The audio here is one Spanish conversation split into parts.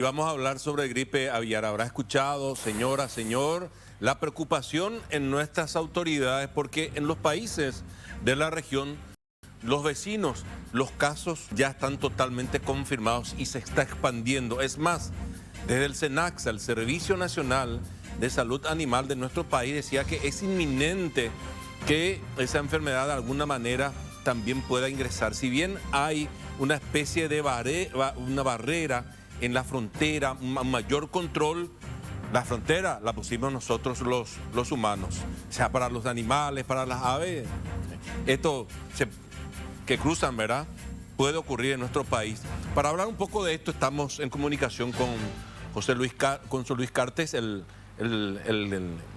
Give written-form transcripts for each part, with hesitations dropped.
Vamos a hablar sobre gripe aviar. Habrá escuchado, señora, señor, la preocupación en nuestras autoridades porque en los países de la región, los vecinos, los casos ya están totalmente confirmados y se está expandiendo. Es más, desde el SENACSA, el Servicio Nacional de Salud Animal de nuestro país, decía que es inminente que esa enfermedad de alguna manera también pueda ingresar. Si bien hay una especie de una barrera en la frontera, un mayor control, la frontera la pusimos nosotros los humanos, o sea, para los animales, para las aves, que cruzan, ¿verdad? Puede ocurrir en nuestro país. Para hablar un poco de esto, estamos en comunicación con José Luis Cartes, el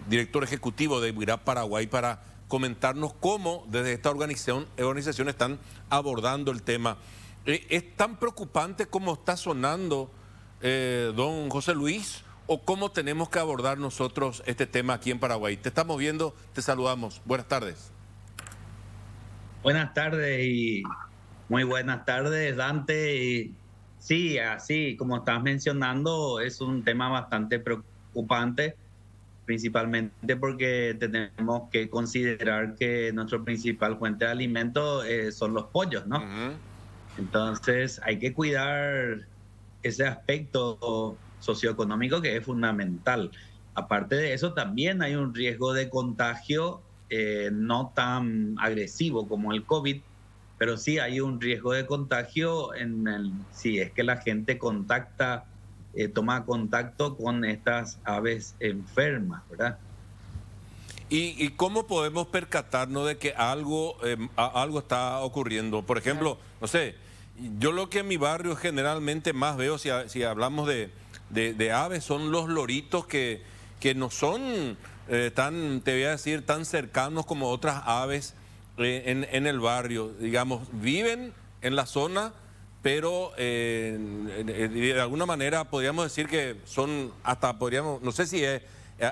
director ejecutivo de WIRAP Paraguay, para comentarnos cómo desde esta organización están abordando el tema. ¿Es tan preocupante como está sonando, don José Luis, o cómo tenemos que abordar nosotros este tema aquí en Paraguay? Te estamos viendo, te saludamos. Buenas tardes. Buenas tardes y muy buenas tardes, Dante. Y sí, así como estás mencionando, es un tema bastante preocupante, principalmente porque tenemos que considerar que nuestra principal fuente de alimento son los pollos, ¿no? Ujú. Entonces hay que cuidar ese aspecto socioeconómico que es fundamental. Aparte de eso, también hay un riesgo de contagio no tan agresivo como el COVID, pero sí hay un riesgo de contagio si es que la gente toma contacto con estas aves enfermas, ¿verdad? ¿Y cómo podemos percatarnos de que algo está ocurriendo? Por ejemplo, no sé, yo lo que en mi barrio generalmente más veo, si hablamos de aves, son los loritos que no son te voy a decir, tan cercanos como otras aves en el barrio. Digamos, viven en la zona, pero de alguna manera podríamos decir que son no sé si es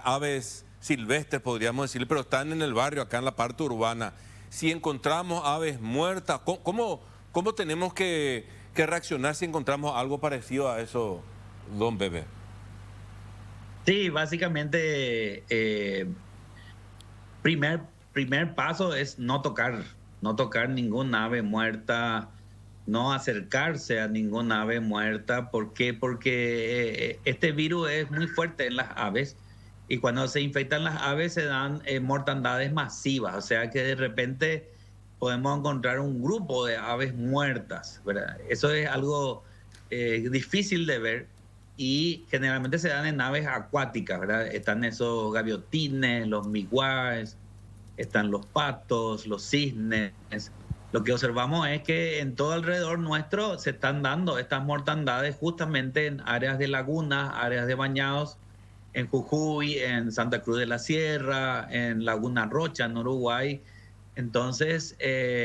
aves silvestres, podríamos decir, pero están en el barrio, acá en la parte urbana. Si encontramos aves muertas, ¿cómo tenemos que reaccionar si encontramos algo parecido a eso, don Bebé? Sí, básicamente, primer, primer paso es no tocar ningún ave muerta, no acercarse a ningún ave muerta. ¿Por qué? Porque este virus es muy fuerte en las aves y cuando se infectan las aves se dan mortandades masivas, o sea que de repente podemos encontrar un grupo de aves muertas, ¿verdad? Eso es algo difícil de ver y generalmente se dan en aves acuáticas, ¿verdad? Están esos gaviotines, los miguaes, están los patos, los cisnes. Lo que observamos es que en todo alrededor nuestro se están dando estas mortandades justamente en áreas de lagunas, áreas de bañados, en Jujuy, en Santa Cruz de la Sierra, en Laguna Rocha, en Uruguay. Entonces,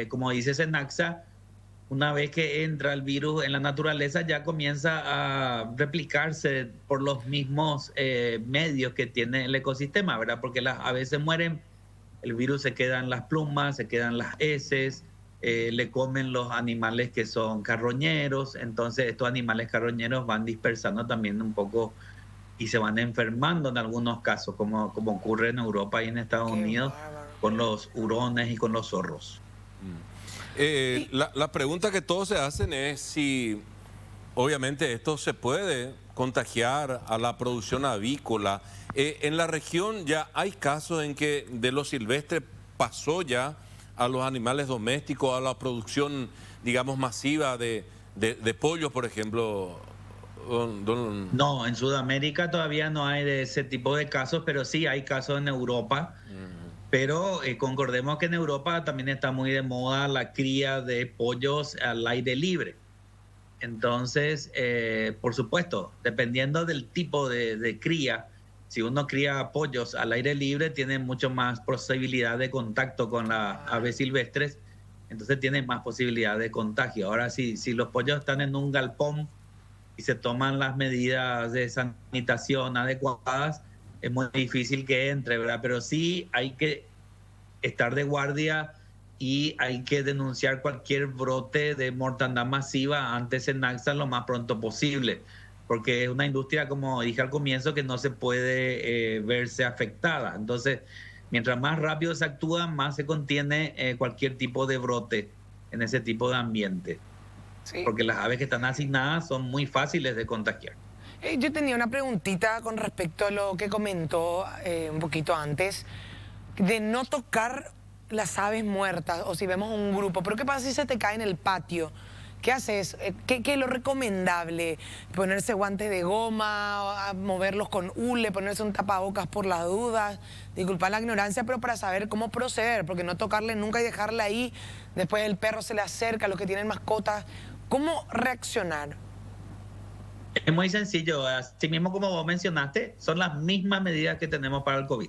como dice Senaxa, una vez que entra el virus en la naturaleza ya comienza a replicarse por los mismos medios que tiene el ecosistema, ¿verdad? Porque las aves se mueren, el virus se queda en las plumas, se quedan las heces, le comen los animales que son carroñeros, entonces estos animales carroñeros van dispersando también un poco y se van enfermando en algunos casos, como ocurre en Europa y en Estados Qué Unidos bárbaro. con los hurones y con los zorros. Y La pregunta que todos se hacen es si, obviamente, esto se puede contagiar a la producción avícola. En la región ya hay casos en que de lo silvestre pasó ya a los animales domésticos, a la producción, digamos, masiva de pollos, por ejemplo. No, en Sudamérica todavía no hay de ese tipo de casos, pero sí hay casos en Europa. Pero concordemos que en Europa también está muy de moda la cría de pollos al aire libre. Entonces, por supuesto, dependiendo del tipo de cría, si uno cría pollos al aire libre, tiene mucho más posibilidad de contacto con las aves silvestres, entonces tiene más posibilidad de contagio. Ahora, si los pollos están en un galpón y se toman las medidas de sanitación adecuadas, es muy difícil que entre, ¿verdad? Pero sí hay que estar de guardia y hay que denunciar cualquier brote de mortandad masiva antes en AXA lo más pronto posible. porque es una industria, como dije al comienzo, que no se puede verse afectada. Entonces, mientras más rápido se actúa, más se contiene cualquier tipo de brote en ese tipo de ambiente. Sí. Porque las aves que están asignadas son muy fáciles de contagiar. Yo tenía una preguntita con respecto a lo que comentó un poquito antes, de no tocar las aves muertas o si vemos un grupo. Pero ¿qué pasa si se te cae en el patio? ¿Qué haces? ¿Qué es lo recomendable? ¿Ponerse guantes de goma, moverlos con hule, ponerse un tapabocas por las dudas? Disculpa la ignorancia, pero para saber cómo proceder, porque no tocarle nunca y dejarla ahí. Después el perro se le acerca, los que tienen mascotas. ¿Cómo reaccionar? Es muy sencillo, así mismo como vos mencionaste, son las mismas medidas que tenemos para el COVID.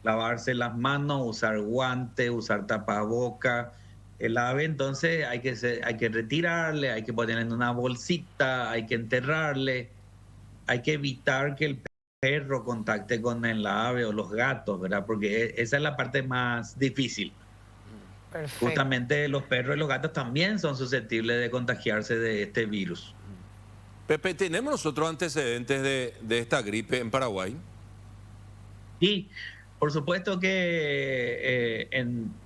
Lavarse las manos, usar guantes, usar tapaboca. El ave entonces hay que retirarle, hay que ponerle en una bolsita, hay que enterrarle, hay que evitar que el perro contacte con el ave o los gatos, ¿verdad? Porque esa es la parte más difícil. Perfecto. Justamente los perros y los gatos también son susceptibles de contagiarse de este virus. Pepe, ¿tenemos nosotros antecedentes de esta gripe en Paraguay? Y por supuesto que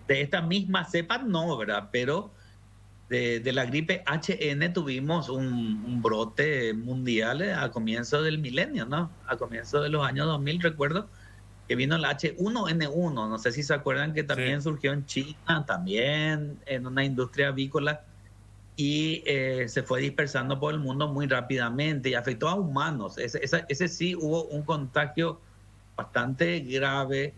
de esta misma cepa no, ¿verdad? Pero de la gripe HN tuvimos un brote mundial al comienzo del milenio, ¿no? Al comienzo de los años 2000, recuerdo, que vino el H1N1. No sé si se acuerdan que también surgió en China, también en una industria avícola, y se fue dispersando por el mundo muy rápidamente y afectó a humanos. Ese sí hubo un contagio bastante grave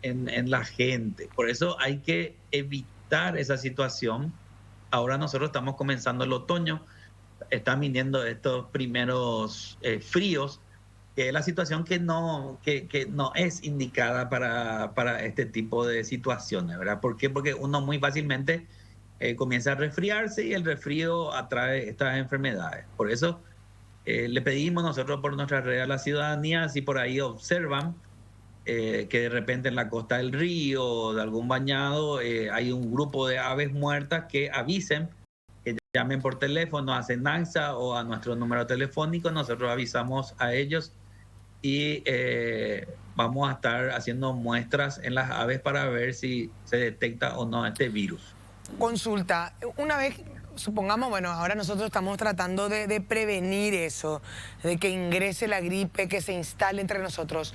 en la gente. Por eso hay que evitar esa situación. Ahora nosotros estamos comenzando el otoño, están viniendo estos primeros fríos, que es la situación que no es indicada para este tipo de situaciones, ¿verdad? ¿Por qué? Porque uno muy fácilmente comienza a resfriarse y el resfrío atrae estas enfermedades. Por eso le pedimos nosotros por nuestra red a la ciudadanía, si por ahí observan que de repente en la costa del río o de algún bañado hay un grupo de aves muertas, que avisen, que llamen por teléfono a Senasa o a nuestro número telefónico. Nosotros avisamos a ellos y vamos a estar haciendo muestras en las aves para ver si se detecta o no este virus. Consulta, una vez, supongamos, bueno, ahora nosotros estamos tratando de prevenir eso, de que ingrese la gripe, que se instale entre nosotros.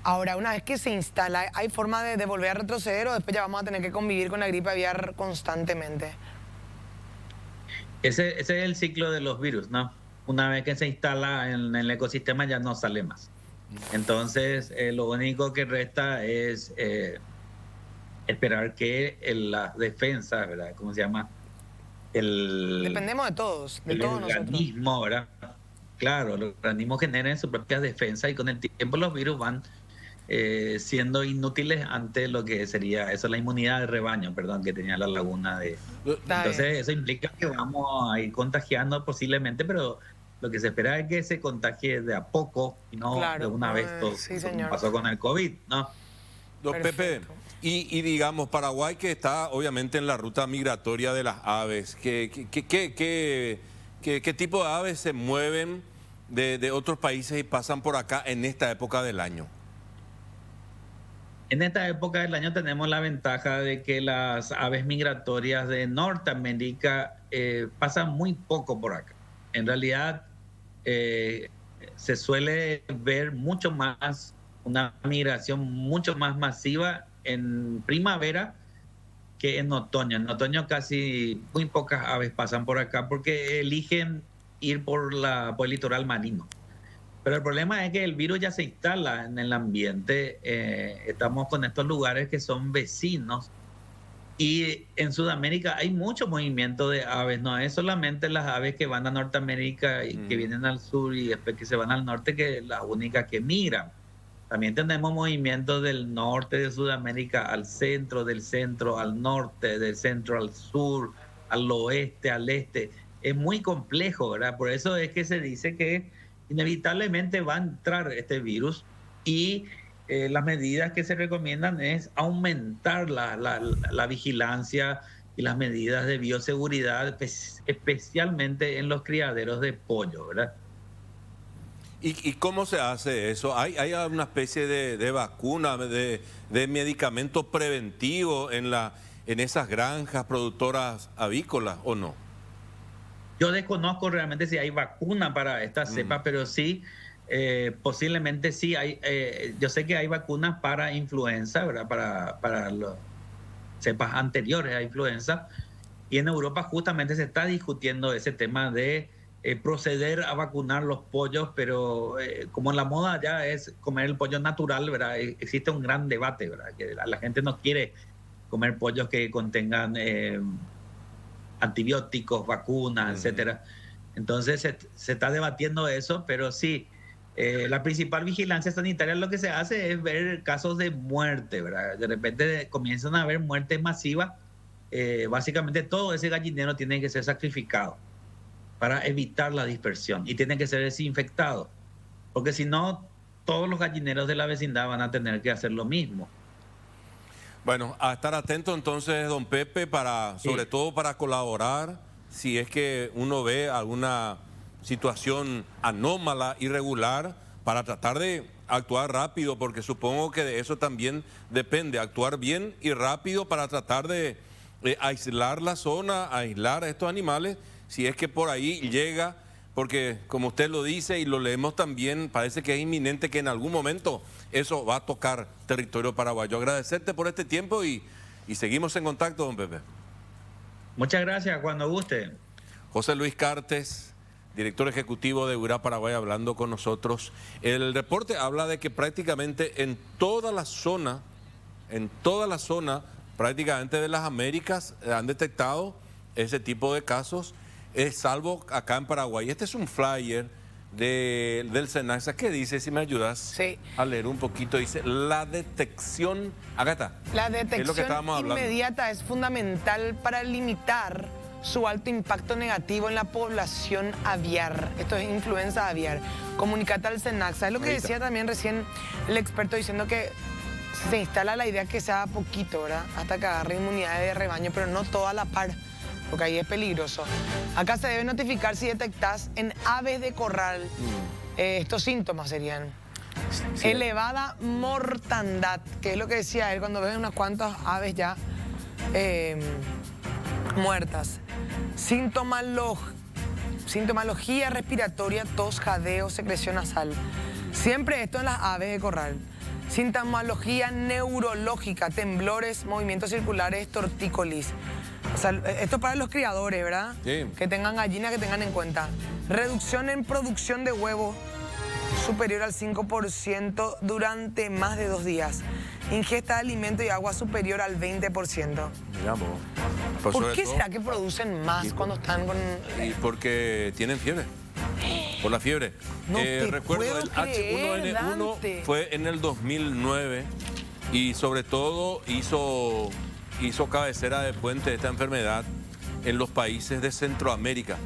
Ahora, una vez que se instala, ¿hay forma de volver a retroceder o después ya vamos a tener que convivir con la gripe aviar constantemente? Ese es el ciclo de los virus, ¿no? Una vez que se instala en el ecosistema ya no sale más. Entonces, lo único que resta es esperar que la defensa, ¿verdad? ¿Cómo se llama? Dependemos de todos, de todos nosotros. El organismo, ¿verdad? Claro, los organismos generan su propia defensa y con el tiempo los virus van siendo inútiles ante lo que sería, eso es la inmunidad de rebaño, perdón, que tenía la laguna de... Entonces eso implica que vamos a ir contagiando posiblemente, pero lo que se espera es que se contagie de a poco y no de una vez todo, sí, como pasó con el COVID, ¿no? Don Pepe, y digamos, Paraguay, que está obviamente en la ruta migratoria de las aves, ¿qué tipo de aves se mueven de otros países y pasan por acá en esta época del año? En esta época del año tenemos la ventaja de que las aves migratorias de Norteamérica pasan muy poco por acá. En realidad se suele ver mucho más, una migración mucho más masiva en primavera que en otoño. En otoño casi muy pocas aves pasan por acá porque eligen ir por el litoral marino. Pero el problema es que el virus ya se instala en el ambiente. Estamos con estos lugares que son vecinos. Y en Sudamérica hay mucho movimiento de aves. No es solamente las aves que van a Norteamérica y que vienen al sur y después que se van al norte, que es las únicas que migran. También tenemos movimientos del norte de Sudamérica al centro, del centro al norte, del centro al sur, al oeste, al este. Es muy complejo, ¿verdad? Por eso es que se dice que inevitablemente va a entrar este virus y las medidas que se recomiendan es aumentar la vigilancia y las medidas de bioseguridad, especialmente en los criaderos de pollo, ¿verdad? ¿Y cómo se hace eso? ¿Hay una especie de vacuna, de medicamento preventivo en esas granjas productoras avícolas o no? Yo desconozco realmente si hay vacuna para esta cepa, pero sí, posiblemente sí hay. Yo sé que hay vacunas para influenza, ¿verdad? Para las cepas anteriores a influenza. Y en Europa justamente se está discutiendo ese tema de proceder a vacunar los pollos, pero como la moda ya es comer el pollo natural, ¿verdad? Existe un gran debate, ¿verdad? Que la gente no quiere comer pollos que contengan antibióticos, vacunas, etcétera. Entonces se está debatiendo eso, pero sí, la principal vigilancia sanitaria lo que se hace es ver casos de muerte, ¿verdad? De repente comienzan a haber muertes masivas. Básicamente todo ese gallinero tiene que ser sacrificado para evitar la dispersión y tiene que ser desinfectado, porque si no, todos los gallineros de la vecindad van a tener que hacer lo mismo. Bueno, a estar atento entonces, don Pepe, sobre todo para colaborar, si es que uno ve alguna situación anómala, irregular, para tratar de actuar rápido, porque supongo que de eso también depende, actuar bien y rápido para tratar de aislar la zona, aislar a estos animales, si es que por ahí llega, porque como usted lo dice y lo leemos también, parece que es inminente que en algún momento eso va a tocar territorio paraguayo. Agradecerte por este tiempo y seguimos en contacto, don Pepe. Muchas gracias, cuando guste. José Luis Cartes, director ejecutivo de Eura Paraguay, hablando con nosotros. El reporte habla de que prácticamente en toda la zona prácticamente de las Américas han detectado ese tipo de casos, salvo acá en Paraguay. Este es un flyer del SENASA que dice, si me ayudas a leer un poquito, dice la detección, acá está. La detección es lo que estábamos inmediata es fundamental para limitar su alto impacto negativo en la población aviar. Esto es influenza aviar. Comunicate al SENASA. Es lo que decía también recién el experto, diciendo que se instala la idea que sea poquito, ¿verdad? Hasta que agarre inmunidad de rebaño, pero no toda a la par, porque ahí es peligroso. Acá se debe notificar si detectás en aves de corral. Estos síntomas serían elevada mortandad, que es lo que decía él cuando ves unas cuantas aves ya muertas. Sintomología respiratoria, tos, jadeo, secreción nasal. Siempre esto en las aves de corral. Sintomología neurológica, temblores, movimientos circulares, tortícolis. O sea, esto para los criadores, ¿verdad? Sí. Que tengan gallinas, que tengan en cuenta. Reducción en producción de huevos superior al 5% durante más de 2 días. Ingesta de alimento y agua superior al 20%. Digamos. ¿Por qué será que producen más cuando están con...? Y porque tienen fiebre. Por la fiebre. No te recuerdo, puedo el creer, H1N1 Dante. fue en el 2009 y sobre todo hizo cabecera de puente de esta enfermedad en los países de Centroamérica.